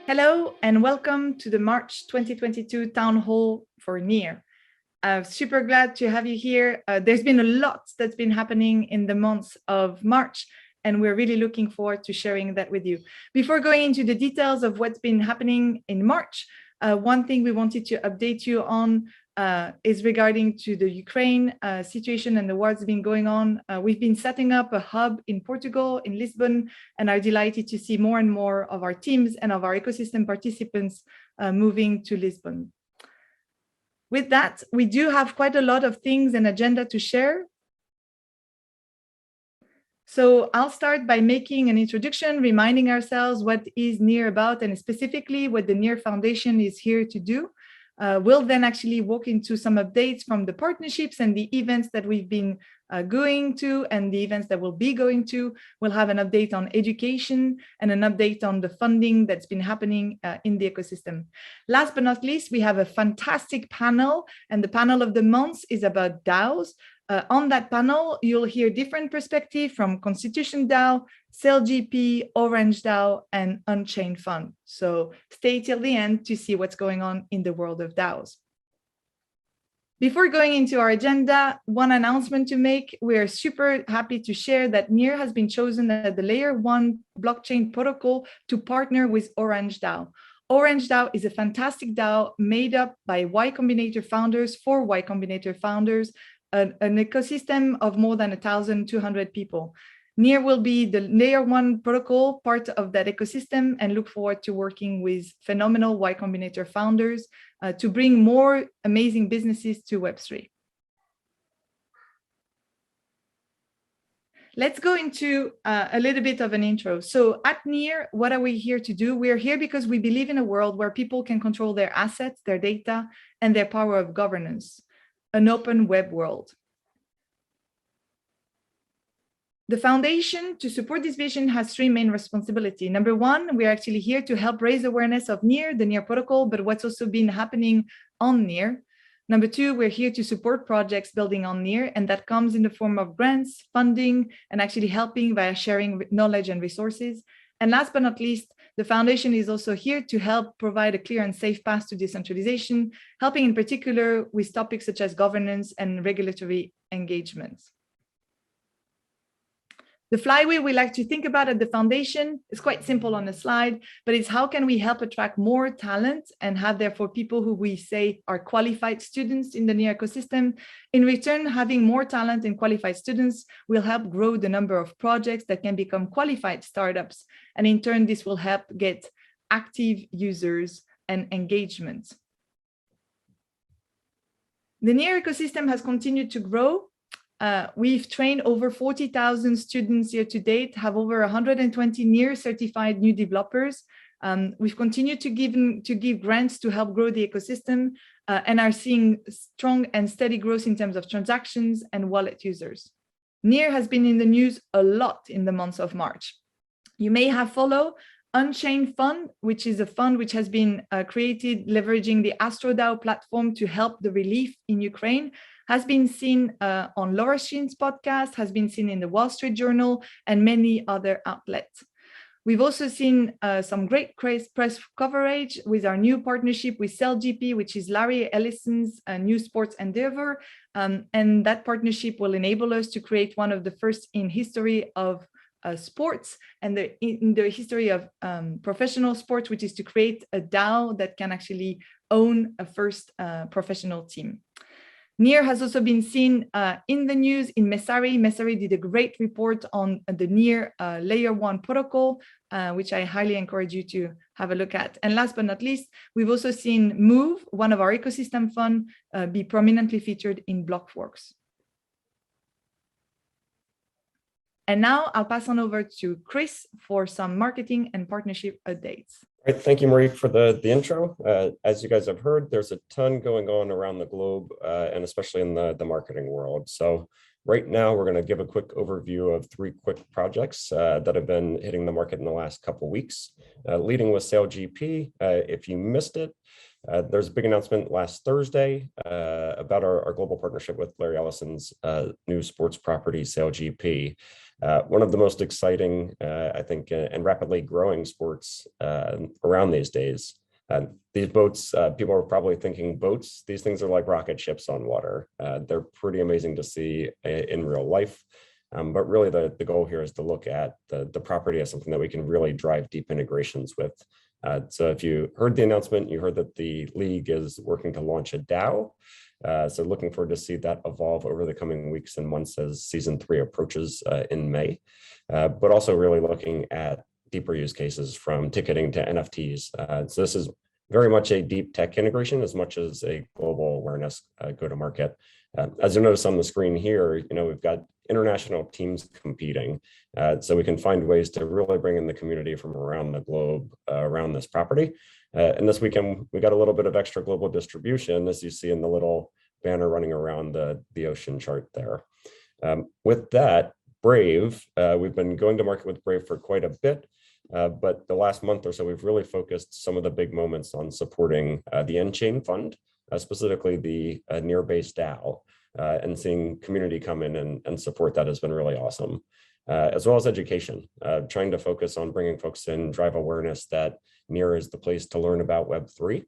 Hello and welcome to the March 2022 Town Hall for NEAR. Super glad to have you here. There's been a lot that's been happening in the months of March, and we're really looking forward to sharing that with you. Before going into the details of what's been happening in March, one thing we wanted to update you on is regarding to the Ukraine situation and the what's been going on. We've been setting up a hub in Portugal, in Lisbon, and are delighted to see more and more of our teams and of our ecosystem participants moving to Lisbon. With that, we do have quite a lot of things and agenda to share. So I'll start by making an introduction, reminding ourselves what is NEAR about and specifically what the NEAR Foundation is here to do. We'll then actually walk into some updates from the partnerships and the events that we've been going to and the events that we'll be going to. We'll have an update on education and an update on the funding that's been happening in the ecosystem. Last but not least, we have a fantastic panel, and the panel of the month is about DAOs. On that panel, you'll hear different perspectives from Constitution DAO, SailGP, Orange DAO, and Unchain.fund. So stay till the end to see what's going on in the world of DAOs. Before going into our agenda, one announcement to make. We're super happy to share that NEAR has been chosen as the Layer 1 blockchain protocol to partner with Orange DAO. Orange DAO is a fantastic DAO made up by Y Combinator founders for Y Combinator founders, an ecosystem of more than 1,200 people. NEAR will be the Layer 1 protocol, part of that ecosystem, and look forward to working with phenomenal Y Combinator founders to bring more amazing businesses to Web3. Let's go into a little bit of an intro. So at NEAR, what are we here to do? We're here because we believe in a world where people can control their assets, their data, and their power of governance. An open web world. The foundation to support this vision has three main responsibilities. Number one, we're actually here to help raise awareness of NEAR, the NEAR protocol, but what's also been happening on NEAR. Number two, we're here to support projects building on NEAR, and that comes in the form of grants, funding, and actually helping via sharing knowledge and resources. And last but not least, the foundation is also here to help provide a clear and safe path to decentralization, helping in particular with topics such as governance and regulatory engagements. The flywheel we like to think about at the foundation is quite simple on the slide, but it's how can we help attract more talent and have therefore people who we say are qualified students in the NEAR ecosystem. In return, having more talent and qualified students will help grow the number of projects that can become qualified startups. And in turn, this will help get active users and engagement. The NEAR ecosystem has continued to grow. We've trained over 40,000 students year to date, have over 120 NEAR certified new developers. We've continued to give grants to help grow the ecosystem and are seeing strong and steady growth in terms of transactions and wallet users. NEAR has been in the news a lot in the months of March. You may have followed Unchain.fund, which is a fund which has been created leveraging the AstroDAO platform to help the relief in Ukraine, has been seen on Laura Sheen's podcast, has been seen in the Wall Street Journal and many other outlets. We've also seen some great press coverage with our new partnership with SailGP, which is Larry Ellison's new sports endeavor. And that partnership will enable us to create one of the first in history of sports and in the history of professional sports, which is to create a DAO that can actually own a first professional team. NEAR has also been seen in the news in Messari. Messari did a great report on the NEAR Layer 1 protocol, which I highly encourage you to have a look at. And last but not least, we've also seen Move, one of our ecosystem funds, be prominently featured in Blockworks. And now I'll pass on over to Chris for some marketing and partnership updates. Great. Thank you, Marieke, for the intro. As you guys have heard, there's a ton going on around the globe, and especially in the marketing world. So right now, we're going to give a quick overview of three quick projects that have been hitting the market in the last couple of weeks, leading with SailGP. If you missed it, there's a big announcement last Thursday about our global partnership with Larry Ellison's new sports property, SailGP. One of the most exciting, I think, and rapidly growing sports around these days. These boats, people are probably thinking boats. These things are like rocket ships on water. They're pretty amazing to see in real life. But really the goal here is to look at the property as something that we can really drive deep integrations with. So if you heard the announcement, you heard that the league is working to launch a DAO. So looking forward to see that evolve over the coming weeks and months as season 3 approaches in May, but also really looking at deeper use cases from ticketing to NFTs. So this is very much a deep tech integration as much as a global awareness go-to-market. As you notice on the screen here, we've got international teams competing, so we can find ways to really bring in the community from around the globe around this property. And this weekend, we got a little bit of extra global distribution, as you see in the little banner running around the ocean chart there. With that, Brave, we've been going to market with Brave for quite a bit, but the last month or so, we've really focused some of the big moments on supporting the Unchain.fund, specifically the near-based DAO, and seeing community come in and support that has been really awesome. As well as education, trying to focus on bringing folks in, drive awareness that Near is the place to learn about Web3.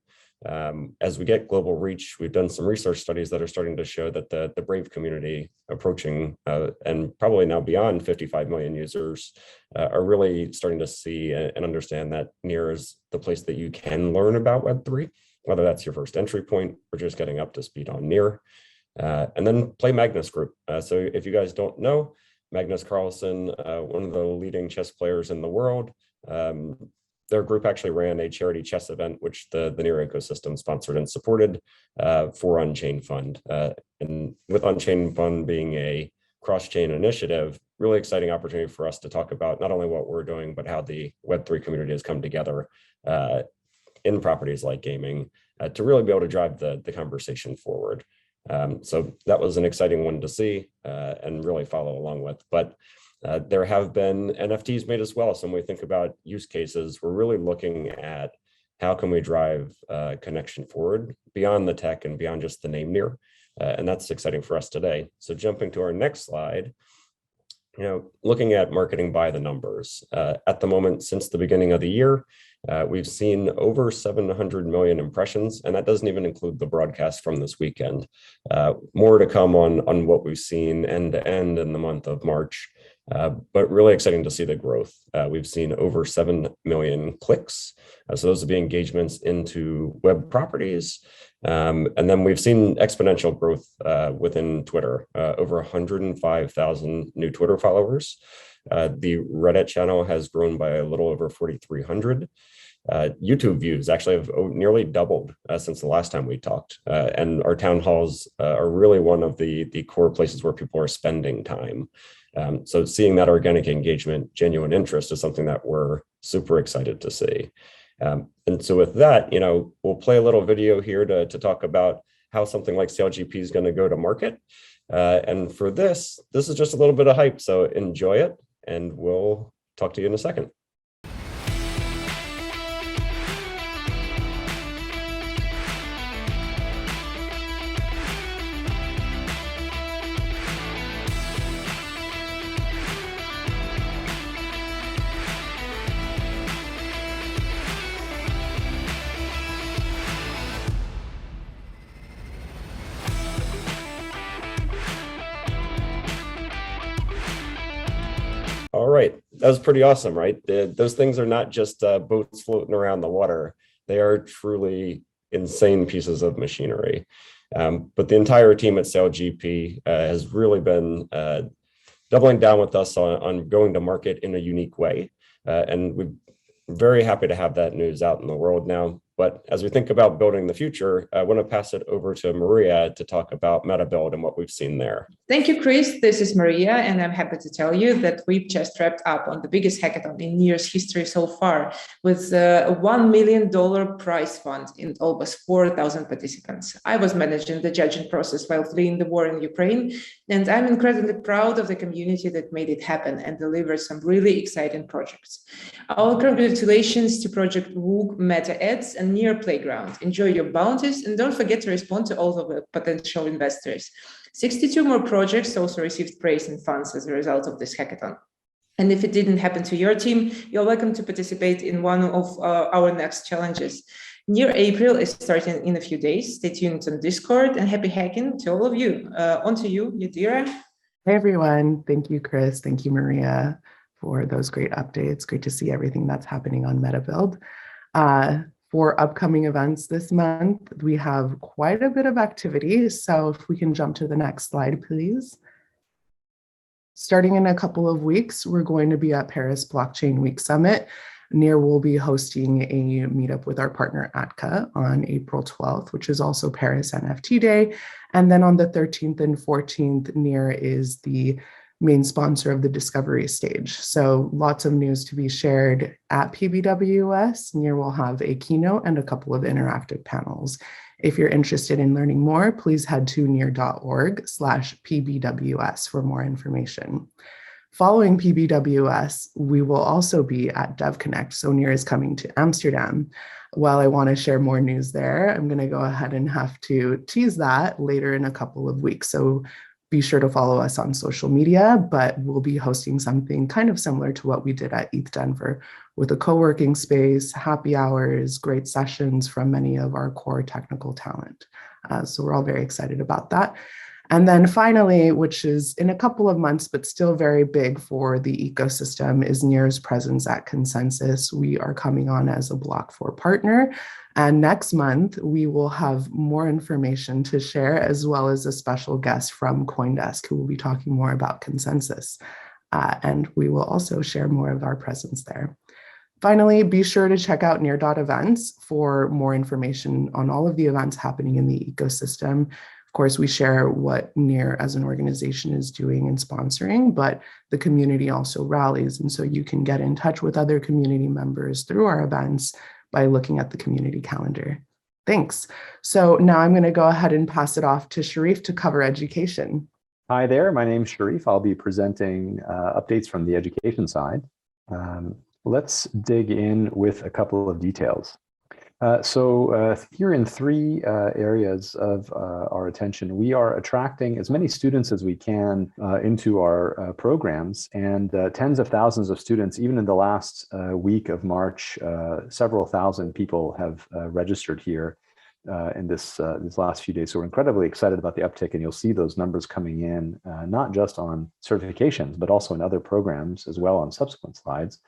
As we get global reach, we've done some research studies that are starting to show that the Brave community approaching and probably now beyond 55 million users are really starting to see and understand that Near is the place that you can learn about Web3, whether that's your first entry point or just getting up to speed on Near. And then Play Magnus Group. So if you guys don't know, Magnus Carlsen, one of the leading chess players in the world, their group actually ran a charity chess event, which the Near ecosystem sponsored and supported for Unchain.fund. And with Unchain.fund being a cross-chain initiative, really exciting opportunity for us to talk about not only what we're doing, but how the Web3 community has come together in properties like gaming to really be able to drive the conversation forward. So that was an exciting one to see and really follow along with. But there have been NFTs made as well. So when we think about use cases, we're really looking at how can we drive connection forward beyond the tech and beyond just the name Near. And that's exciting for us today. So jumping to our next slide, looking at marketing by the numbers. At the moment, since the beginning of the year, we've seen over 700 million impressions, and that doesn't even include the broadcast from this weekend. More to come on what we've seen end to end in the month of March, but really exciting to see the growth. We've seen over 7 million clicks. So those would be engagements into web properties. And then we've seen exponential growth within Twitter, over 105,000 new Twitter followers. The Reddit channel has grown by a little over 4,300. YouTube views actually have nearly doubled since the last time we talked. And our town halls are really one of the core places where people are spending time. So seeing that organic engagement, genuine interest is something that we're super excited to see. And so with that, we'll play a little video here to talk about how something like SailGP is going to go to market. And for this is just a little bit of hype. So enjoy it, and we'll talk to you in a second. All right, that was pretty awesome, right? Those things are not just boats floating around the water. They are truly insane pieces of machinery. But the entire team at SailGP has really been doubling down with us on going to market in a unique way. And we're very happy to have that news out in the world now. But as we think about building the future, I want to pass it over to Maria to talk about MetaBUILD and what we've seen there. Thank you, Chris. This is Maria, and I'm happy to tell you that we've just wrapped up on the biggest hackathon in Near's history so far, with a $1 million prize fund in almost 4,000 participants. I was managing the judging process while fleeing the war in Ukraine, and I'm incredibly proud of the community that made it happen and delivered some really exciting projects. Our congratulations to Project WOOG, Meta Ads, and near playground. Enjoy your bounties and don't forget to respond to all of the potential investors. 62 more projects also received praise and funds as a result of this hackathon. And if it didn't happen to your team, you're welcome to participate in one of our next challenges. Near April is starting in a few days. Stay tuned on Discord, and happy hacking to all of you. On to you, Yadira. Hey everyone. Thank you, Chris. Thank you, Maria, for those great updates. Great to see everything that's happening on MetaBUILD. For upcoming events this month, we have quite a bit of activity. So if we can jump to the next slide, please. Starting in a couple of weeks, we're going to be at Paris Blockchain Week Summit. NEAR will be hosting a meetup with our partner ATCA on April 12th, which is also Paris NFT Day. And then on the 13th and 14th, NEAR is the main sponsor of the discovery stage. So lots of news to be shared at PBWS. NEAR will have a keynote and a couple of interactive panels. If you're interested in learning more, please head to near.org/PBWS for more information. Following PBWS, we will also be at DevConnect. So NEAR is coming to Amsterdam. While I want to share more news there, I'm going to go ahead and have to tease that later in a couple of weeks. So be sure to follow us on social media, but we'll be hosting something kind of similar to what we did at ETH Denver with a co-working space, happy hours, great sessions from many of our core technical talent. So we're all very excited about that. And then finally, which is in a couple of months, but still very big for the ecosystem, is NEAR's presence at Consensus. We are coming on as a Block 4 partner. And next month, we will have more information to share, as well as a special guest from CoinDesk who will be talking more about Consensus. And we will also share more of our presence there. Finally, be sure to check out near.events for more information on all of the events happening in the ecosystem. Of course, we share what NEAR as an organization is doing and sponsoring, but the community also rallies. And so you can get in touch with other community members through our events by looking at the community calendar. Thanks. So now I'm going to go ahead and pass it off to Sherif to cover education. Hi there, my name's Sherif. I'll be presenting updates from the education side. Let's dig in with a couple of details. Here in three areas of our attention, we are attracting as many students as we can into our programs, and tens of thousands of students. Even in the last week of March, several thousand people have registered here in these last few days. So we're incredibly excited about the uptick, and you'll see those numbers coming in, not just on certifications, but also in other programs as well on subsequent slides.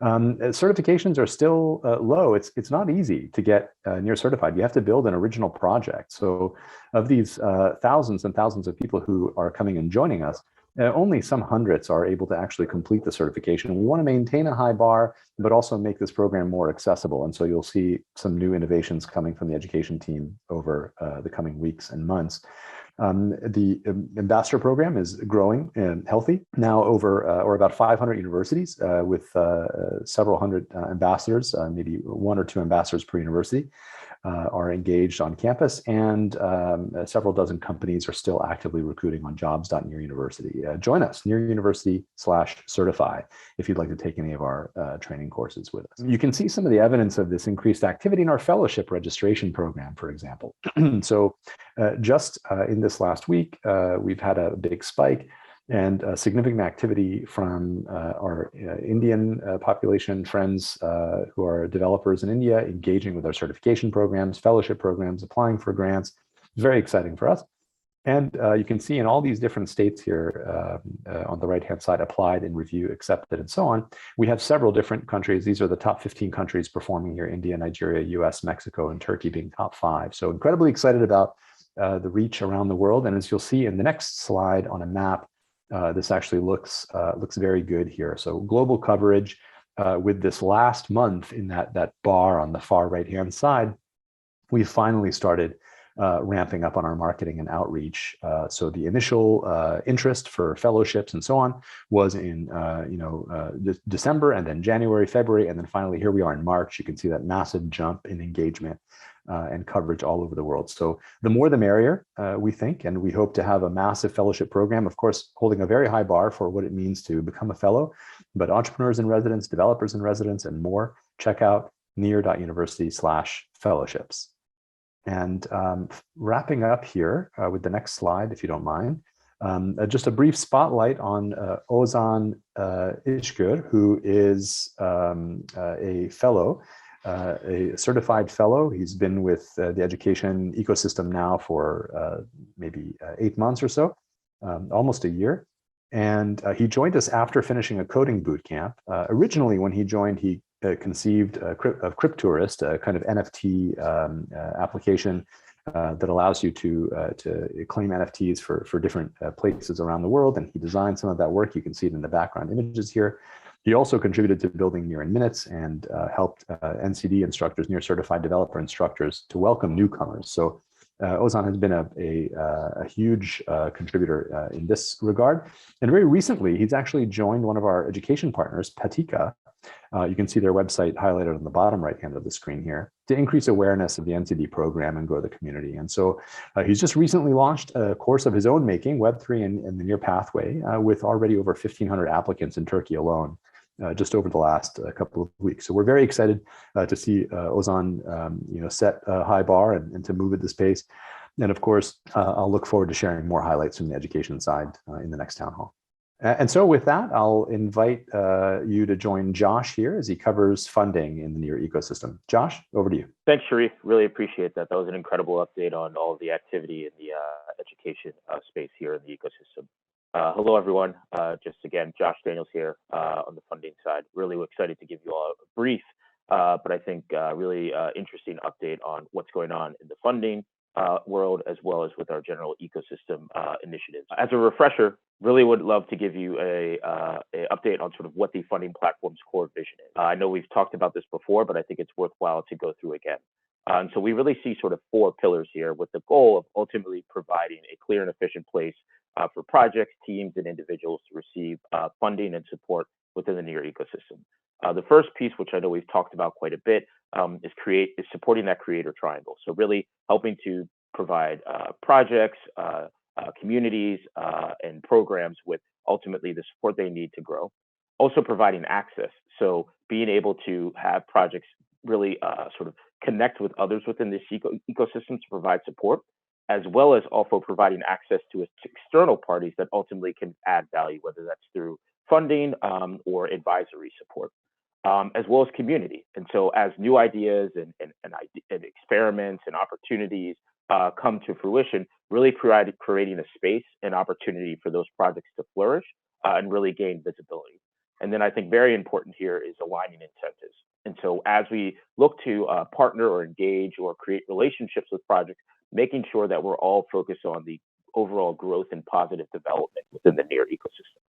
Certifications are still low. It's not easy to get NEAR certified. You have to build an original project. So of these thousands and thousands of people who are coming and joining us, only some hundreds are able to actually complete the certification. We want to maintain a high bar, but also make this program more accessible. And so you'll see some new innovations coming from the education team over the coming weeks and months. The ambassador program is growing and healthy now, over or about 500 universities with several hundred ambassadors, maybe one or two ambassadors per university are engaged on campus, and several dozen companies are still actively recruiting on jobs.near university. Join us, Near University/certify, if you'd like to take any of our training courses with us. You can see some of the evidence of this increased activity in our fellowship registration program, for example. So just in this last week, we've had a big spike and significant activity from our Indian population friends who are developers in India, engaging with our certification programs, fellowship programs, applying for grants. It's very exciting for us. And you can see in all these different states here on the right-hand side, applied and review, accepted, and so on. We have several different countries. These are the top 15 countries performing here: India, Nigeria, US, Mexico, and Turkey being top 5. So incredibly excited about the reach around the world. And as you'll see in the next slide on a map, this actually looks very good here. So global coverage with this last month in that bar on the far right-hand side, we finally started ramping up on our marketing and outreach. So the initial interest for fellowships and so on was in December, and then January, February, and then finally here we are in March. You can see that massive jump in engagement and coverage all over the world. So the more the merrier, we think, and we hope to have a massive fellowship program, of course, holding a very high bar for what it means to become a fellow, but entrepreneurs in residence, developers in residence, and more. Check out near.university/fellowships. And wrapping up here with the next slide, if you don't mind, just a brief spotlight on Ozan Ishgur, who is a fellow, a certified fellow. He's been with the education ecosystem now for maybe 8 months or so, almost a year. And he joined us after finishing a coding bootcamp. Originally, when he joined, he conceived of Cryptourist, a kind of NFT application that allows you to claim NFTs for different places around the world. And he designed some of that work. You can see it in the background images here. He also contributed to building Near in Minutes and helped NCD instructors, near certified developer instructors, to welcome newcomers. So Ozan has been a huge contributor in this regard. And very recently, he's actually joined one of our education partners, Patika. You can see their website highlighted on the bottom right hand of the screen here, to increase awareness of the NCD program and grow the community. And so he's just recently launched a course of his own making, Web3 and the Near Pathway, with already over 1,500 applicants in Turkey alone, just over the last couple of weeks. So we're very excited to see Ozan set a high bar and to move at this pace. And of course, I'll look forward to sharing more highlights from the education side in the next town hall. And so with that, I'll invite you to join Josh here as he covers funding in the Near ecosystem. Josh, over to you. Thanks, Sherif. Really appreciate that. That was an incredible update on all of the activity in the education space here in the ecosystem. Hello, everyone. Just again, Josh Daniels here on the funding side. Really excited to give you all a brief, but I think really interesting update on what's going on in the funding world, as well as with our general ecosystem initiatives. As a refresher, really would love to give you a update on sort of what the funding platform's core vision is. I know we've talked about this before, but I think it's worthwhile to go through again. And so we really see sort of 4 pillars here, with the goal of ultimately providing a clear and efficient place for projects, teams, and individuals to receive funding and support within the Near ecosystem. The first piece, which I know we've talked about quite a bit, is supporting that creator triangle. So really helping to provide projects, communities, and programs with ultimately the support they need to grow. Also providing access. So being able to have projects really sort of connect with others within this ecosystem to provide support, as well as also providing access to external parties that ultimately can add value, whether that's through funding or advisory support, as well as community. And so as new ideas and experiments and opportunities come to fruition, really creating a space and opportunity for those projects to flourish and really gain visibility. And then I think very important here is aligning incentives. And so as we look to partner or engage or create relationships with projects, making sure that we're all focused on the overall growth and positive development within the Near ecosystem.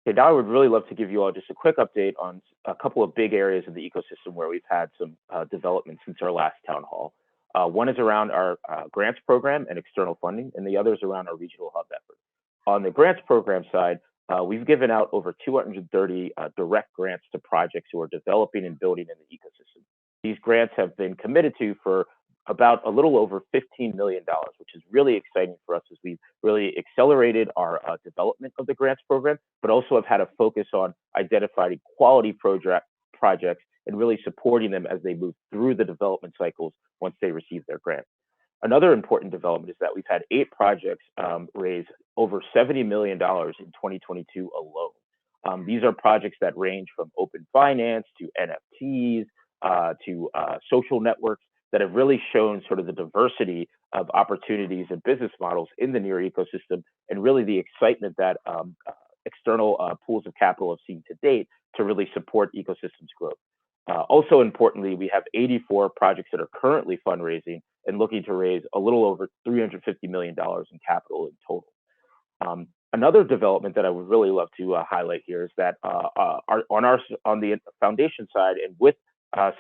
Okay, now I would really love to give you all just a quick update on a couple of big areas of the ecosystem where we've had some development since our last town hall. One is around our grants program and external funding, and the other is around our regional hub effort. On the grants program side, we've given out over 230 direct grants to projects who are developing and building in the ecosystem. These grants have been committed to for about a little over $15 million, which is really exciting for us as we've really accelerated our development of the grants program, but also have had a focus on identifying quality projects and really supporting them as they move through the development cycles once they receive their grant. Another important development is that we've had 8 projects raise over $70 million in 2022 alone. These are projects that range from open finance to NFTs to social networks that have really shown sort of the diversity of opportunities and business models in the Near ecosystem, and really the excitement that external pools of capital have seen to date to really support ecosystems growth. Also importantly, we have 84 projects that are currently fundraising and looking to raise a little over $350 million in capital in total. Another development that I would really love to highlight here is that on the foundation side, and with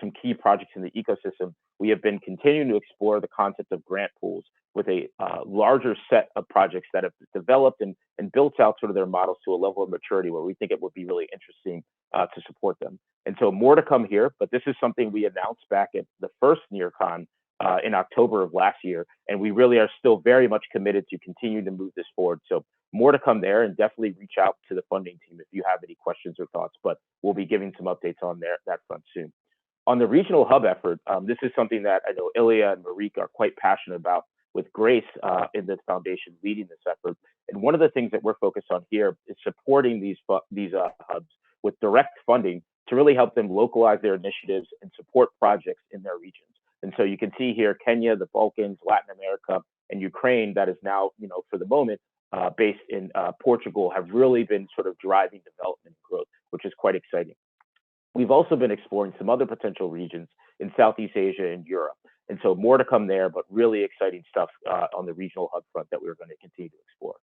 some key projects in the ecosystem, we have been continuing to explore the concept of grant pools with a larger set of projects that have developed and built out sort of their models to a level of maturity where we think it would be really interesting to support them. And so more to come here, but this is something we announced back at the first NearCon in October of last year, and we really are still very much committed to continue to move this forward. So more to come there, and definitely reach out to the funding team if you have any questions or thoughts, but we'll be giving some updates on that front soon. On the regional hub effort, this is something that I know Ilya and Marieke are quite passionate about, with Grace in the foundation leading this effort. And one of the things that we're focused on here is supporting these hubs with direct funding to really help them localize their initiatives and support projects in their regions. And so you can see here, Kenya, the Balkans, Latin America, and Ukraine, that is now, for the moment, based in Portugal, have really been sort of driving development and growth, which is quite exciting. We've also been exploring some other potential regions in Southeast Asia and Europe. And so more to come there, but really exciting stuff on the regional hub front that we're going to continue to explore.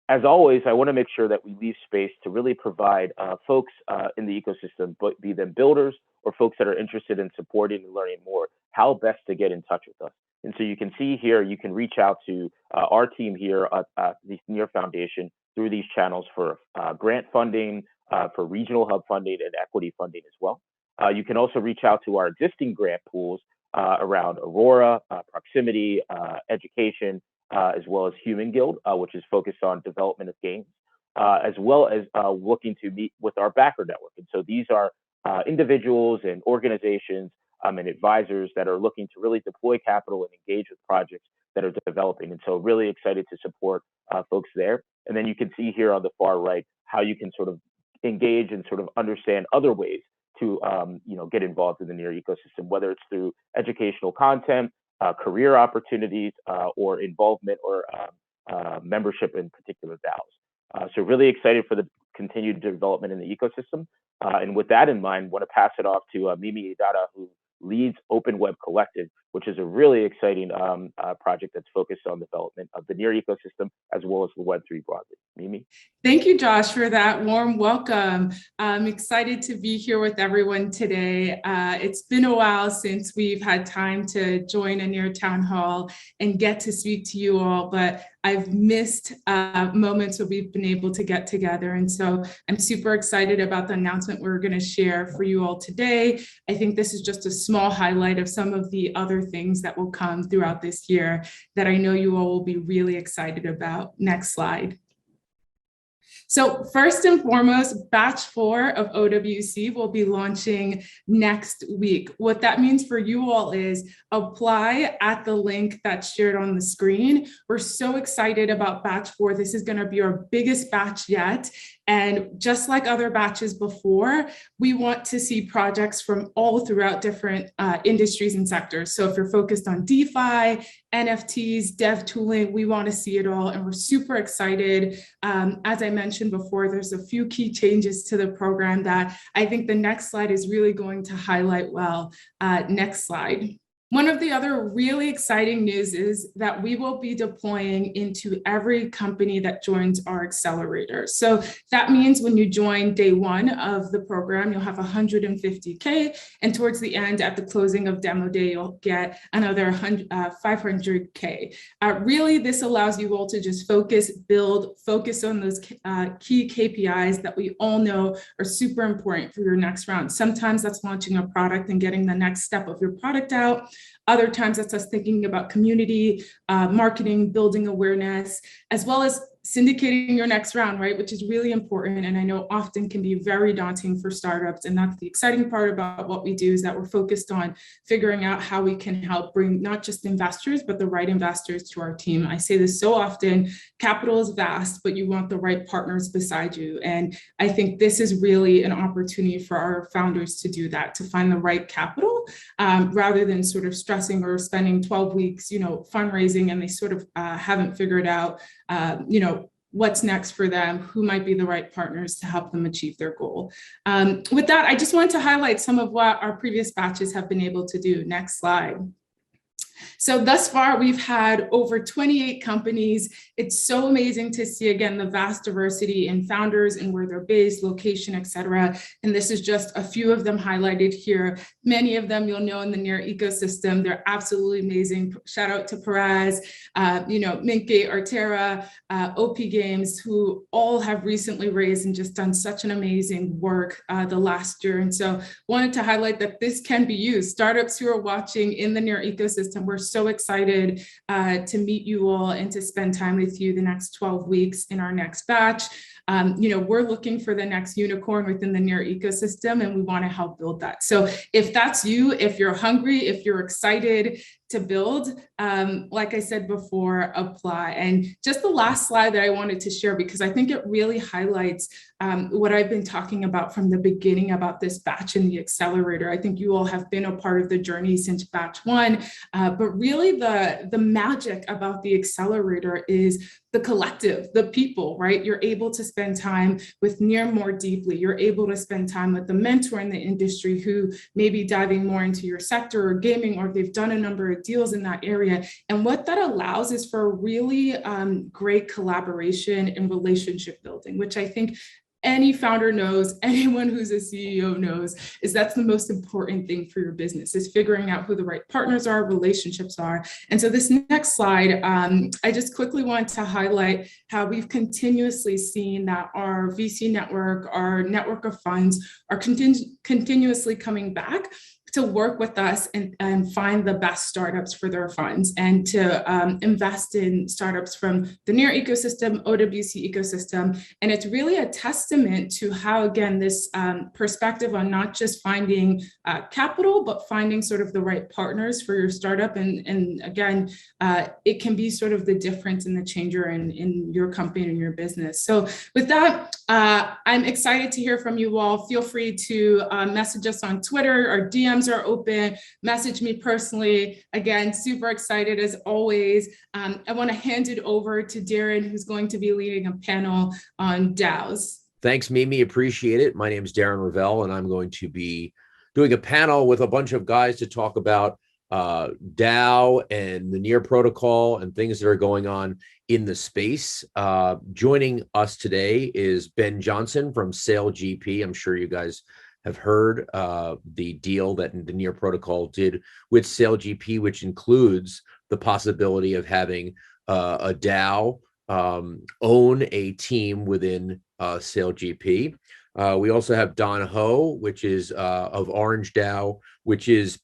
As always, I want to make sure that we leave space to really provide folks in the ecosystem, but be them builders or folks that are interested in supporting and learning more, how best to get in touch with us. And so you can see here, you can reach out to our team here at the Near Foundation through these channels for grant funding, for regional hub funding and equity funding as well. You can also reach out to our existing grant pools around Aurora, proximity, education, as well as Human Guild, which is focused on development of games, as well as looking to meet with our backer network. And so these are individuals and organizations and advisors that are looking to really deploy capital and engage with projects that are developing. And so really excited to support folks there. And then you can see here on the far right how you can sort of engage and sort of understand other ways to get involved in the Near ecosystem, whether it's through educational content, career opportunities, or involvement or membership in particular DAOs. So really excited for the continued development in the ecosystem. And with that in mind, want to pass it off to Mimi Idada, who leads Open Web Collective, which is a really exciting project that's focused on development of the Near ecosystem as well as the Web3 broadly. Mimi? Thank you, Josh, for that warm welcome. I'm excited to be here with everyone today. It's been a while since we've had time to join a Near Town Hall and get to speak to you all, but I've missed moments where we've been able to get together. And so I'm super excited about the announcement we're going to share for you all today. I think this is just a small highlight of some of the other things that will come throughout this year that I know you all will be really excited about. Next slide. So first and foremost, batch 4 of OWC will be launching next week. What that means for you all is apply at the link that's shared on the screen. We're so excited about batch 4. This is going to be our biggest batch yet. And just like other batches before, we want to see projects from all throughout different industries and sectors. So if you're focused on DeFi, NFTs, dev tooling, we want to see it all. And we're super excited. As I mentioned before, there's a few key changes to the program that I think the next slide is really going to highlight well. Next slide. One of the other really exciting news is that we will be deploying into every company that joins our accelerator. So that means when you join day 1 of the program, you'll have 150K, and towards the end, at the closing of demo day, you'll get another 500K. Really, this allows you all to just focus on those key KPIs that we all know are super important for your next round. Sometimes that's launching a product and getting the next step of your product out. Other times that's us thinking about community, marketing, building awareness, as well as syndicating your next round, right? Which is really important. And I know often can be very daunting for startups. And that's the exciting part about what we do, is that we're focused on figuring out how we can help bring not just investors, but the right investors to our team. I say this so often, capital is vast, but you want the right partners beside you. And I think this is really an opportunity for our founders to do that, to find the right capital, rather than sort of stressing or spending 12 weeks, fundraising, and they sort of haven't figured out, what's next for them, who might be the right partners to help them achieve their goal. With that, I just wanted to highlight some of what our previous batches have been able to do. Next slide. So thus far, we've had over 28 companies. It's so amazing to see, again, the vast diversity in founders and where they're based, location, et cetera. And this is just a few of them highlighted here. Many of them you'll know in the Near ecosystem. They're absolutely amazing. Shout out to Perez, Minkgate, Artera, OP Games, who all have recently raised and just done such an amazing work the last year. And so wanted to highlight that this can be used. Startups who are watching in the Near ecosystem, we're so excited to meet you all and to spend time with you the next 12 weeks in our next batch. we're looking for the next unicorn within the NEAR ecosystem, and we want to help build that. So if that's you, if you're hungry, if you're excited to build, like I said before, apply. And just the last slide that I wanted to share, because I think it really highlights what I've been talking about from the beginning about this batch in the accelerator. I think you all have been a part of the journey since batch one, but really the magic about the accelerator is the collective, the people, right? You're able to spend time with NEAR more deeply. You're able to spend time with the mentor in the industry who may be diving more into your sector or gaming, or they've done a number of deals in that area. And what that allows is for really great collaboration and relationship building, which I think any founder knows, anyone who's a CEO knows, is that's the most important thing for your business, is figuring out who the right partners are, relationships are. And so this next slide, I just quickly want to highlight how we've continuously seen that our VC network, our network of funds are continuously coming back to work with us and find the best startups for their funds, and to invest in startups from the NEAR ecosystem, OWC ecosystem. And it's really a testament to how, again, this perspective on not just finding capital, but finding sort of the right partners for your startup. And again, it can be sort of the difference in the changer in your company and your business. So with that, I'm excited to hear from you all. Feel free to message us on Twitter. Our DMs are open. Message me personally. Again, super excited as always. I want to hand it over to Darren, who's going to be leading a panel on DAOs. Thanks, Mimi. Appreciate it. My name is Darren Rovell, and I'm going to be doing a panel with a bunch of guys to talk about DAO and the NEAR protocol and things that are going on in the space. Joining us today is Ben Johnson from SailGP. I'm sure you guys have heard the deal that the NEAR protocol did with SailGP, which includes the possibility of having a DAO own a team within SailGP. We also have Don Ho, which is of Orange DAO, which is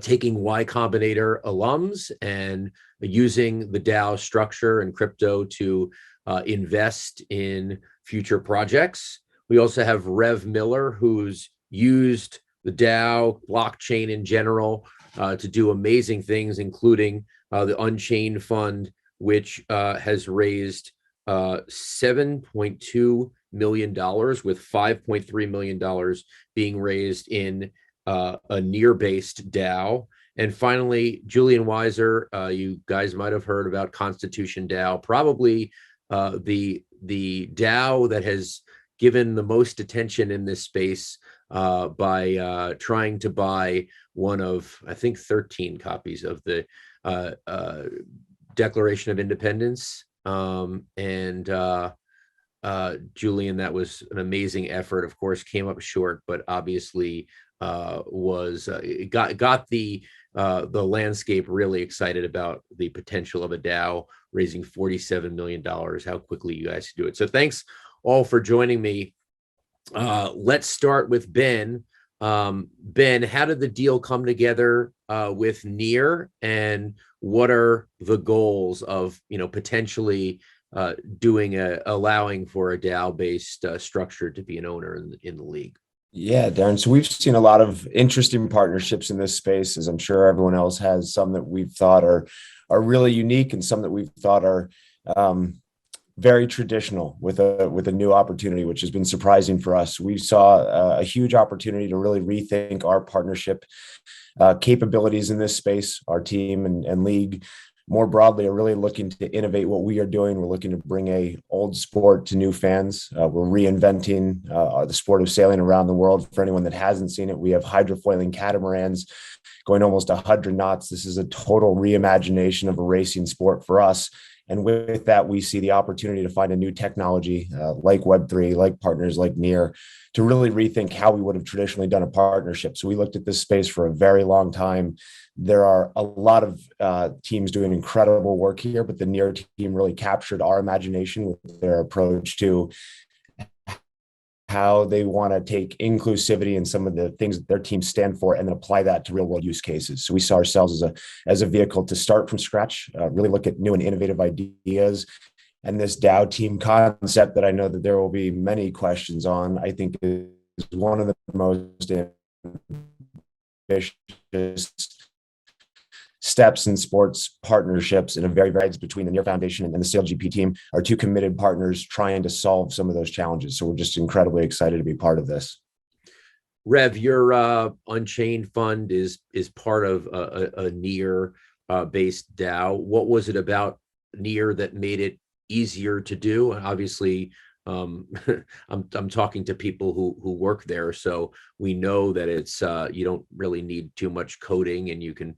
taking Y Combinator alums and using the DAO structure and crypto to invest in future projects. We also have Rev Miller, who's used the DAO blockchain in general to do amazing things, including the Unchain.fund, which has raised $7.2 million, with $5.3 million being raised in a NEAR-based DAO. And finally, Julian Weiser, you guys might have heard about Constitution DAO, probably the DAO that has given the most attention in this space by trying to buy one of, I think, 13 copies of the Declaration of Independence. Julian, that was an amazing effort. Of course, came up short, but obviously was got the landscape really excited about the potential of a DAO raising $47 million. How quickly you guys do it. So thanks all for joining me. Let's start with Ben. Ben, how did the deal come together with NEAR, and what are the goals of potentially allowing for a DAO-based structure to be an owner in the league? Yeah, Darren. So we've seen a lot of interesting partnerships in this space, as I'm sure everyone else has. Some that we've thought are really unique, and some that we've thought are very traditional with a new opportunity, which has been surprising for us. We saw a huge opportunity to really rethink our partnership capabilities in this space. Our team and league more broadly are really looking to innovate what we are doing. We're looking to bring a old sport to new fans. We're reinventing the sport of sailing around the world. For anyone that hasn't seen it, we have hydrofoiling catamarans going almost 100 knots. This is a total reimagination of a racing sport for us. And with that, we see the opportunity to find a new technology like Web3, like partners like NEAR, to really rethink how we would have traditionally done a partnership. So we looked at this space for a very long time. There are a lot of teams doing incredible work here, but the NEAR team really captured our imagination with their approach to how they want to take inclusivity and some of the things that their teams stand for, and then apply that to real world use cases. So we saw ourselves as a vehicle to start from scratch, really look at new and innovative ideas, And this DAO team concept that I know that there will be many questions on, I think is one of the most ambitious steps in sports partnerships in a very between the Near Foundation and the SailGP team are two committed partners trying to solve some of those challenges. So we're just incredibly excited to be part of this. Rev, your Unchained fund is part of a Near based DAO. What was it about Near that made it easier to do? And obviously, I'm talking to people who work there, so we know that it's you don't really need too much coding, and you can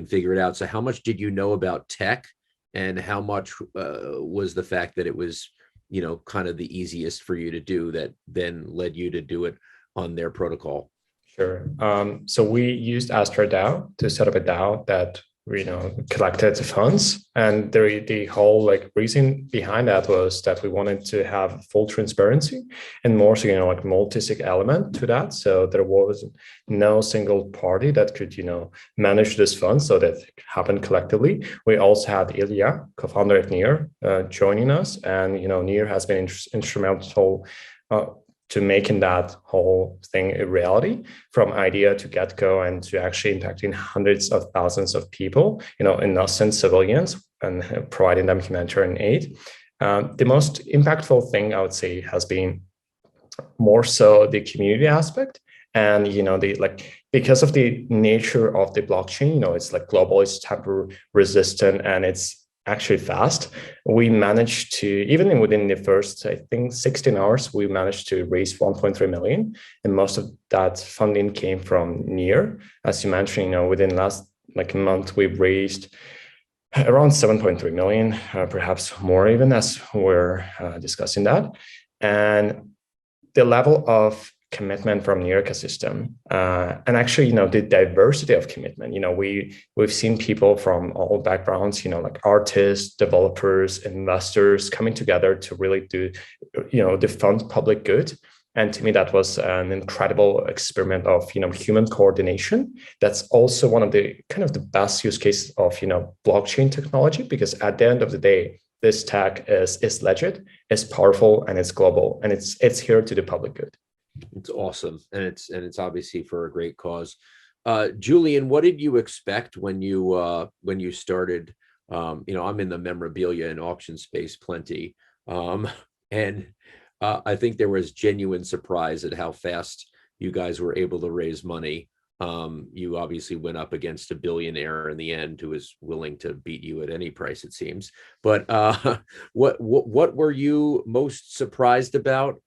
figure it out. So how much did you know about tech, and how much was the fact that it was, you know, kind of the easiest for you to do that then led you to do it on their protocol? Sure. So we used Astra DAO to set up a DAO that, you know, collected funds, and the whole like reason behind that was that we wanted to have full transparency and more, so, you know, like multi-sig element to that. So there was no single party that could, you know, manage this fund, so that it happened collectively. We also had Ilya, co-founder of Near, joining us, and, you know, Near has been instrumental to making that whole thing a reality, from idea to get-go, and to actually impacting hundreds of thousands of people, you know, innocent civilians, and providing them humanitarian aid. The most impactful thing I would say has been more so the community aspect. And, you know, because of the nature of the blockchain, you know, it's like global, it's tamper resistant, and it's actually fast. We managed to, even within the first, I think, 16 hours, we managed to raise 1.3 million. And most of that funding came from Near. As you mentioned, you know, within last like month, we've raised around 7.3 million, perhaps more even, as we're discussing that. And the level of commitment from Near ecosystem, and actually, you know, the diversity of commitment, you know, we've seen people from all backgrounds, you know, like artists, developers, investors coming together to really do, you know, the fund public good. And to me, that was an incredible experiment of, you know, human coordination. That's also one of the kind of the best use cases of, you know, blockchain technology, because at the end of the day, this tech is legit, it's powerful, and it's global, and it's here to do public good. It's awesome, and it's obviously for a great cause. Julian, what did you expect when you started? You know, I'm in the memorabilia and auction space plenty, and I think there was genuine surprise at how fast you guys were able to raise money. You obviously went up against a billionaire in the end who was willing to beat you at any price, it seems. But what were you most surprised about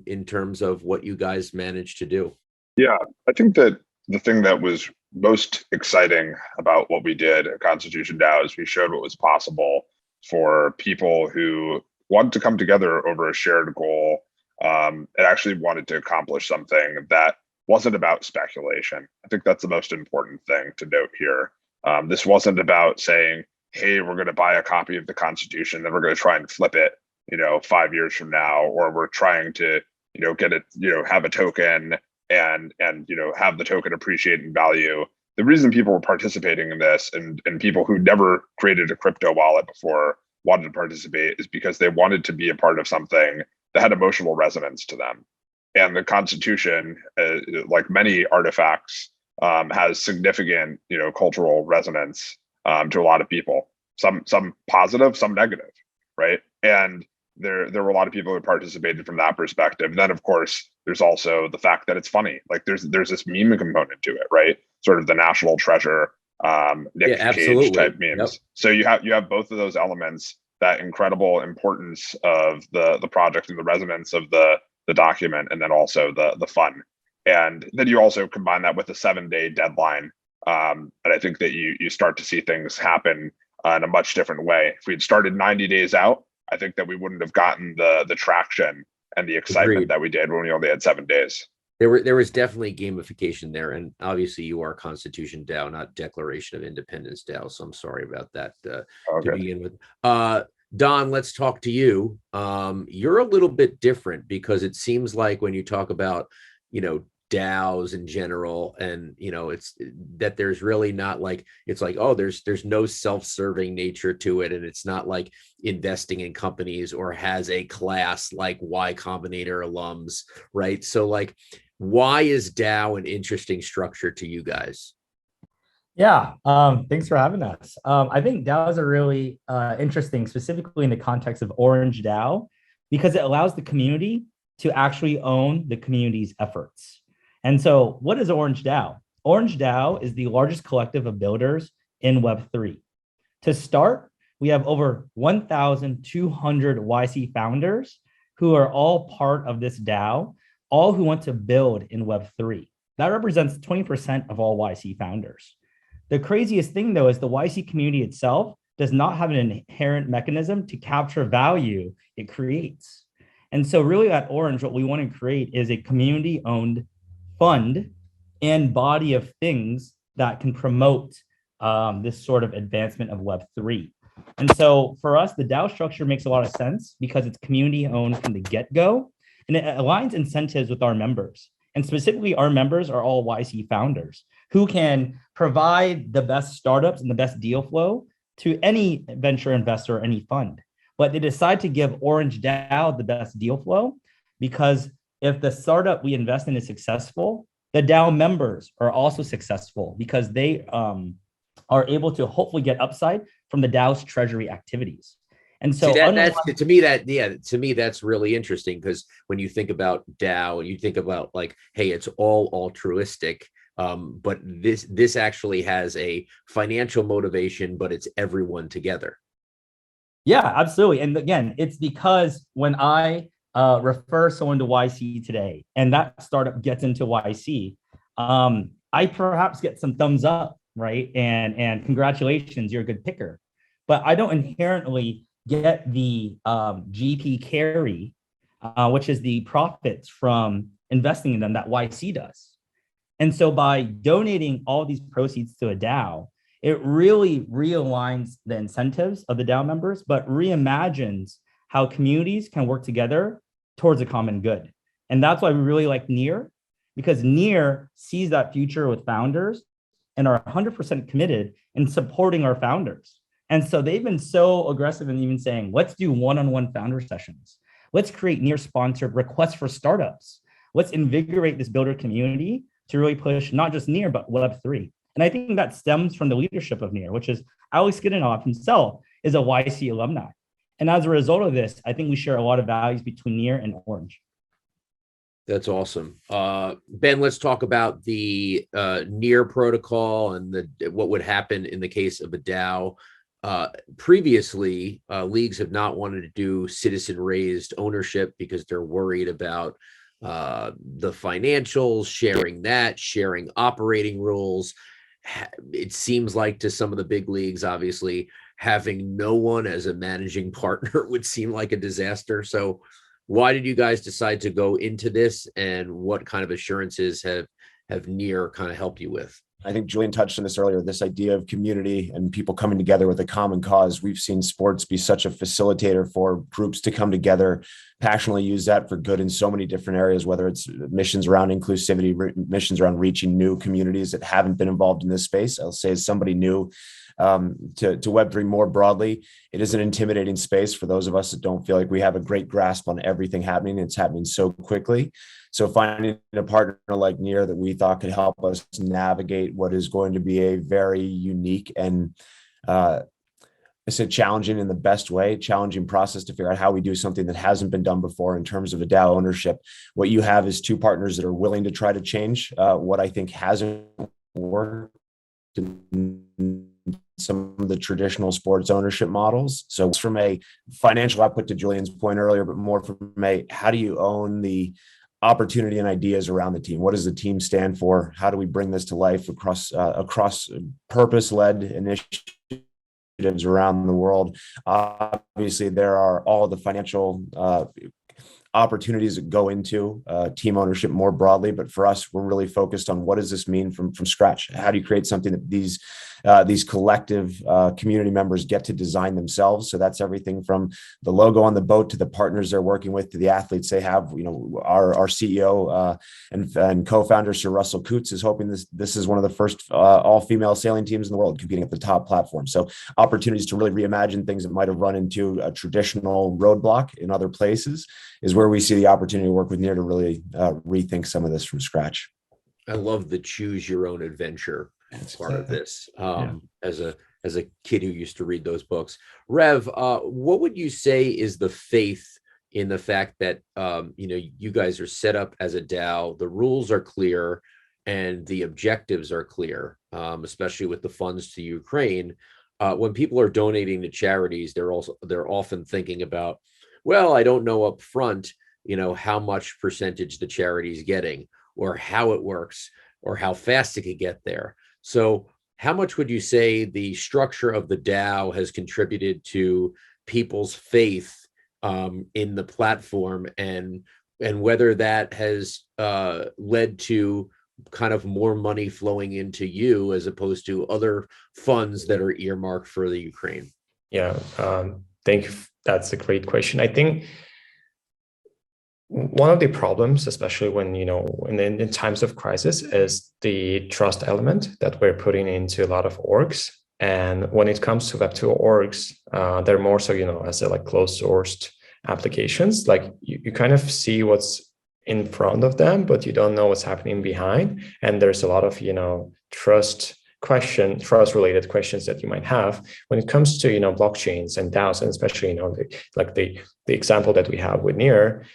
in terms of what you guys managed to do? Yeah, I think that the thing that was most exciting about what we did at Constitution DAO is we showed what was possible for people who wanted to come together over a shared goal, and actually wanted to accomplish something that wasn't about speculation. I think that's the most important thing to note here. This wasn't about saying, hey, we're going to buy a copy of the Constitution, then we're going to try and flip it, you know, 5 years from now, or we're trying to, you know, get it, you know, have a token and you know, have the token appreciate in value. The reason people were participating in this, and people who never created a crypto wallet before wanted to participate, is because they wanted to be a part of something that had emotional resonance to them. And the Constitution, like many artifacts, has significant, you know, cultural resonance to a lot of people. Some positive, some negative, right? And there were a lot of people who participated from that perspective. And then, of course, there's also the fact that it's funny. Like there's this meme component to it, right? Sort of the national treasure, Nick Cage type memes. Yep. So you have both of those elements, that incredible importance of the project and the resonance of the document, and then also the fun. And then you also combine that with a 7-day deadline. And I think that you start to see things happen in a much different way. If we had started 90 days out, I think that we wouldn't have gotten the traction and the excitement Agreed. That we did when we only had 7 days. There was definitely gamification there. And obviously you are Constitution DAO, not Declaration of Independence DAO. So I'm sorry about that to begin with. Don, let's talk to you. You're a little bit different, because it seems like when you talk about, you know, DAOs in general, and it's that there's really not like, it's like, oh, there's no self-serving nature to it, and it's not like investing in companies or has a class like Y Combinator alums, right? So like, why is DAO an interesting structure to you guys? Yeah, thanks for having us. I think DAOs are really interesting, specifically in the context of Orange DAO, because it allows the community to actually own the community's efforts. And so what is Orange DAO? Orange DAO is the largest collective of builders in Web3. To start, we have over 1,200 YC founders who are all part of this DAO, all who want to build in Web3. That represents 20% of all YC founders. The craziest thing, though, is the YC community itself does not have an inherent mechanism to capture value it creates. And so really at Orange, what we want to create is a community-owned fund and body of things that can promote this sort of advancement of Web3. And so for us, the DAO structure makes a lot of sense because it's community-owned from the get-go, and it aligns incentives with our members. And specifically, our members are all YC founders who can provide the best startups and the best deal flow to any venture investor or any fund. But they decide to give Orange DAO the best deal flow because if the startup we invest in is successful, the DAO members are also successful because they are able to hopefully get upside from the DAO's treasury activities. And so to me, that's really interesting, because when you think about DAO and you think about like, hey, it's all altruistic, but this actually has a financial motivation, but it's everyone together. Yeah, absolutely. And again, it's because when I refer someone to YC today and that startup gets into YC, I perhaps get some thumbs up, right? And congratulations, you're a good picker. But I don't inherently get the GP carry, which is the profits from investing in them that YC does. And so by donating all these proceeds to a DAO, it really realigns the incentives of the DAO members, but reimagines how communities can work together towards a common good. And that's why we really like NEAR, because NEAR sees that future with founders and are 100% committed in supporting our founders. And so they've been so aggressive in even saying, let's do one-on-one founder sessions. Let's create NEAR-sponsored requests for startups. Let's invigorate this builder community to really push not just NEAR, but Web3. And I think that stems from the leadership of NEAR, which is Alex Skidanoff himself is a YC alumni. And as a result of this, I think we share a lot of values between NEAR and Orange. That's awesome. Ben, let's talk about the NEAR protocol and what would happen in the case of a DAO. Previously, leagues have not wanted to do citizen-raised ownership because they're worried about the financials, sharing operating rules. It seems like to some of the big leagues, obviously, having no one as a managing partner would seem like a disaster. So why did you guys decide to go into this, and what kind of assurances have NEAR kind of helped you with? I think Julian touched on this earlier, this idea of community and people coming together with a common cause. We've seen sports be such a facilitator for groups to come together, passionately use that for good in so many different areas, whether it's missions around inclusivity, missions around reaching new communities that haven't been involved in this space. I'll say as somebody new to Web3 more broadly, it is an intimidating space for those of us that don't feel like we have a great grasp on everything happening. It's happening so quickly. So finding a partner like NEAR that we thought could help us navigate what is going to be a very unique and I said challenging in the best way, challenging process to figure out how we do something that hasn't been done before in terms of a DAO ownership. What you have is two partners that are willing to try to change what I think hasn't worked in some of the traditional sports ownership models. So it's from a financial output, to Julian's point earlier, but more from a, how do you own the opportunity and ideas around the team? What does the team stand for? How do we bring this to life across purpose-led initiatives around the world? Obviously, there are all the financial opportunities that go into team ownership more broadly, but for us, we're really focused on what does this mean from scratch? How do you create something that these these collective community members get to design themselves. So that's everything from the logo on the boat to the partners they're working with to the athletes they have. You know, our CEO and co-founder Sir Russell Coutts is hoping this is one of the first all-female sailing teams in the world competing at the top platform. So opportunities to really reimagine things that might have run into a traditional roadblock in other places is where we see the opportunity to work with NEAR to really rethink some of this from scratch. I love the choose your own adventure part of this. As a kid who used to read those books, Rev, what would you say is the faith in the fact that you guys are set up as a DAO, the rules are clear, and the objectives are clear, especially with the funds to Ukraine. When people are donating to charities, they're often thinking about, well, I don't know up front, how much percentage the charity is getting, or how it works, or how fast it could get there. So how much would you say the structure of the DAO has contributed to people's faith in the platform, and whether that has led to kind of more money flowing into you as opposed to other funds that are earmarked for the Ukraine? Yeah, thank you. That's a great question. I think one of the problems, especially when, in times of crisis, is the trust element that we're putting into a lot of orgs. And when it comes to Web2 orgs, they're more so, as like closed sourced applications, like you kind of see what's in front of them, but you don't know what's happening behind. And there's a lot of, trust related questions that you might have when it comes to, blockchains and DAOs, and especially, the example that we have with NEAR.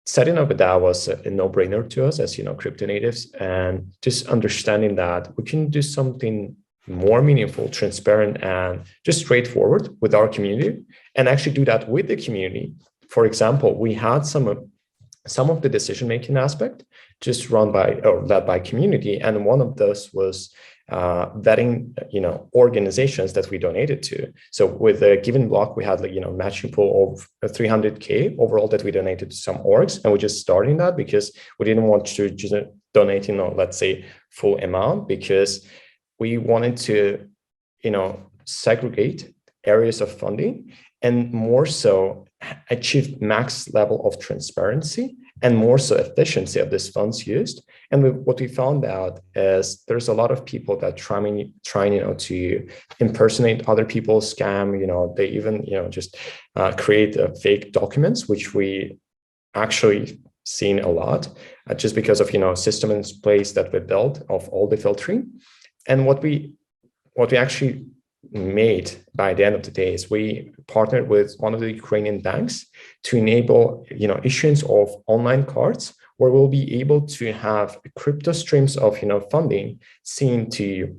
Setting up a DAO was a no-brainer to us as, crypto natives, and just understanding that we can do something more meaningful, transparent, and just straightforward with our community, and actually do that with the community. For example, we had some of the decision-making aspect just run by or led by community, and one of those was vetting, organizations that we donated to. So with a given block, we had matching pool of 300K overall that we donated to some orgs, and we're just starting that because we didn't want to just donate, let's say full amount, because we wanted to, segregate areas of funding and more so achieve max level of transparency and more so efficiency of these funds used. And what we found out is there's a lot of people that trying to impersonate other people, scam, they even, just create fake documents, which we actually seen a lot just because of, system in place that we built of all the filtering. And what we actually made by the end of the day is we partnered with one of the Ukrainian banks to enable, issuance of online cards where we'll be able to have crypto streams of, funding seen to,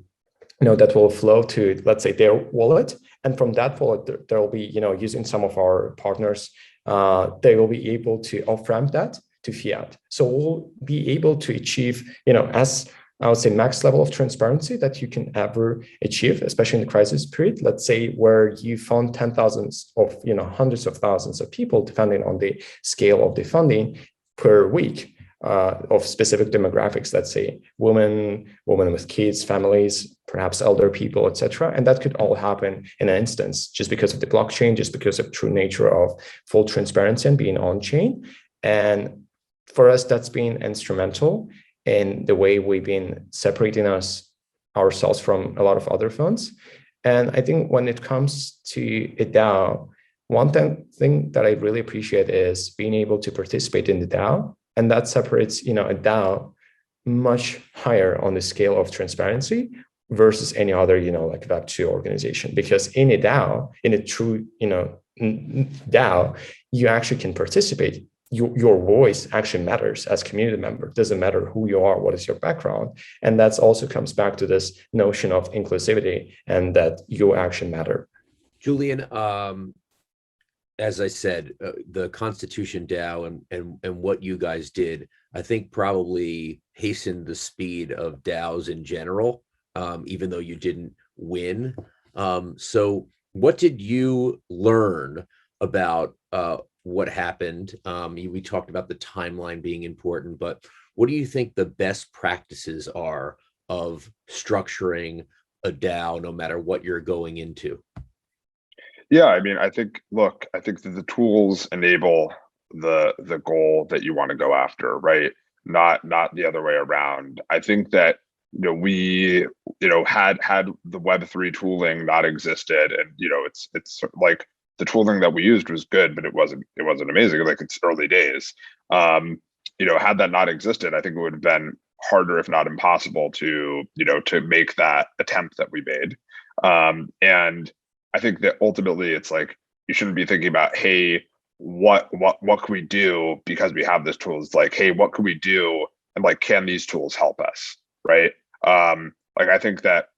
that will flow to, let's say, their wallet. And from that wallet, there will be, using some of our partners, they will be able to off-ramp that to fiat. So we'll be able to achieve, as I would say, max level of transparency that you can ever achieve, especially in the crisis period. Let's say where you fund 10,000s of, hundreds of thousands of people, depending on the scale of the funding per week of specific demographics. Let's say women with kids, families, perhaps elder people, etc. And that could all happen in an instance just because of the blockchain, just because of true nature of full transparency and being on chain. And for us, that's been instrumental in the way we've been separating ourselves from a lot of other funds. And I think when it comes to a DAO, one thing that I really appreciate is being able to participate in the DAO. And that separates, a DAO much higher on the scale of transparency versus any other, like Web2 organization. Because in a DAO, in a true, DAO, you actually can participate. Your voice actually matters as community member. It doesn't matter who you are, what is your background. And that also comes back to this notion of inclusivity and that you actually matter. Julian, as I said, the Constitution DAO and what you guys did, I think probably hastened the speed of DAOs in general, even though you didn't win. So what did you learn about what happened? We talked about the timeline being important, but what do you think the best practices are of structuring a DAO, no matter what you're going into? Yeah, I mean, I think that the tools enable the goal that you want to go after, right? Not the other way around. I think that we had the Web3 tooling not existed, and it's like the tooling that we used was good, but it wasn't amazing. Like, it's early days. Had that not existed, I think it would have been harder, if not impossible, to make that attempt that we made. And I think that ultimately it's like, you shouldn't be thinking about, hey, what can we do because we have this tool? It's like, hey, what can we do? And like, can these tools help us? Right. Like, I think that,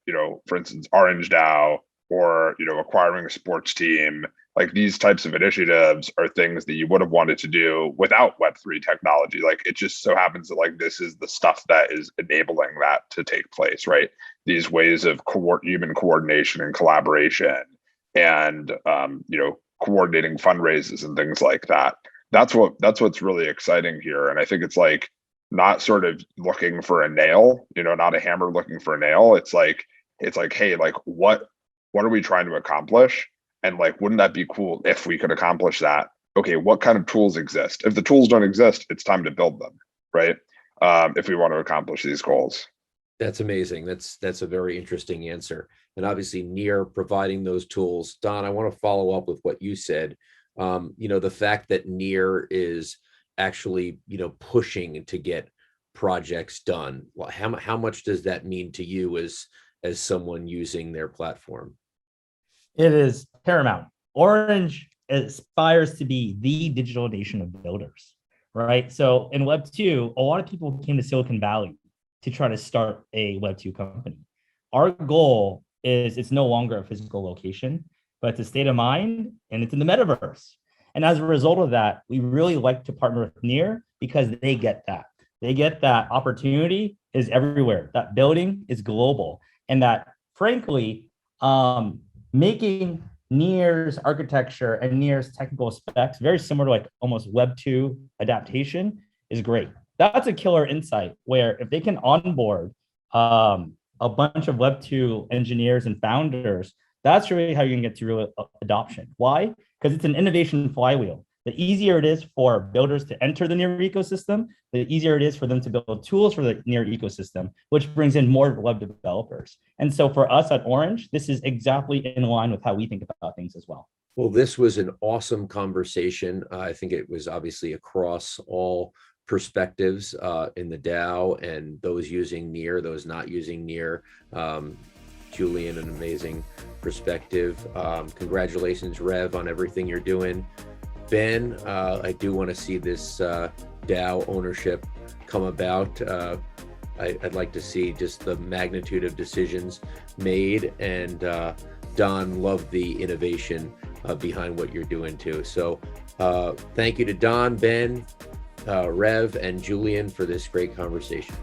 for instance, Orange DAO, or, acquiring a sports team, like, these types of initiatives are things that you would have wanted to do without Web3 technology. Like, it just so happens that, like, this is the stuff that is enabling that to take place, right? These ways of human coordination and collaboration, and coordinating fundraisers and things like that. That's what's really exciting here. And I think it's like, not sort of looking for a nail, not a hammer looking for a nail. It's like, hey, like, what are we trying to accomplish? And like, wouldn't that be cool if we could accomplish that? Okay, what kind of tools exist? If the tools don't exist, it's time to build them, right? If we want to accomplish these goals. That's amazing. That's a very interesting answer. And obviously Near providing those tools. Don, I want to follow up with what you said. The fact that Near is actually, pushing to get projects done. Well, how much does that mean to you as someone using their platform? It is paramount. Orange aspires to be the digital nation of builders, right? So in Web 2, a lot of people came to Silicon Valley to try to start a Web 2 company. Our goal is, it's no longer a physical location, but it's a state of mind, and it's in the metaverse. And as a result of that, we really like to partner with Near, because they get that. They get that opportunity is everywhere. That building is global. And that, frankly, making Near's architecture and Near's technical specs very similar to like almost Web 2 adaptation is great. That's a killer insight, where if they can onboard a bunch of Web 2 engineers and founders, that's really how you can get to real adoption. Why? Because it's an innovation flywheel. The easier it is for builders to enter the Near ecosystem, the easier it is for them to build tools for the Near ecosystem, which brings in more web developers. And so for us at Orange, this is exactly in line with how we think about things as well. Well, this was an awesome conversation. I think it was obviously across all perspectives in the DAO, and those using Near, those not using Near. Julian, an amazing perspective. Congratulations, Rev, on everything you're doing. Ben, I do want to see this DAO ownership come about. I'd like to see just the magnitude of decisions made, and Don, love the innovation behind what you're doing too. So thank you to Don, Ben, Rev, and Julian for this great conversation.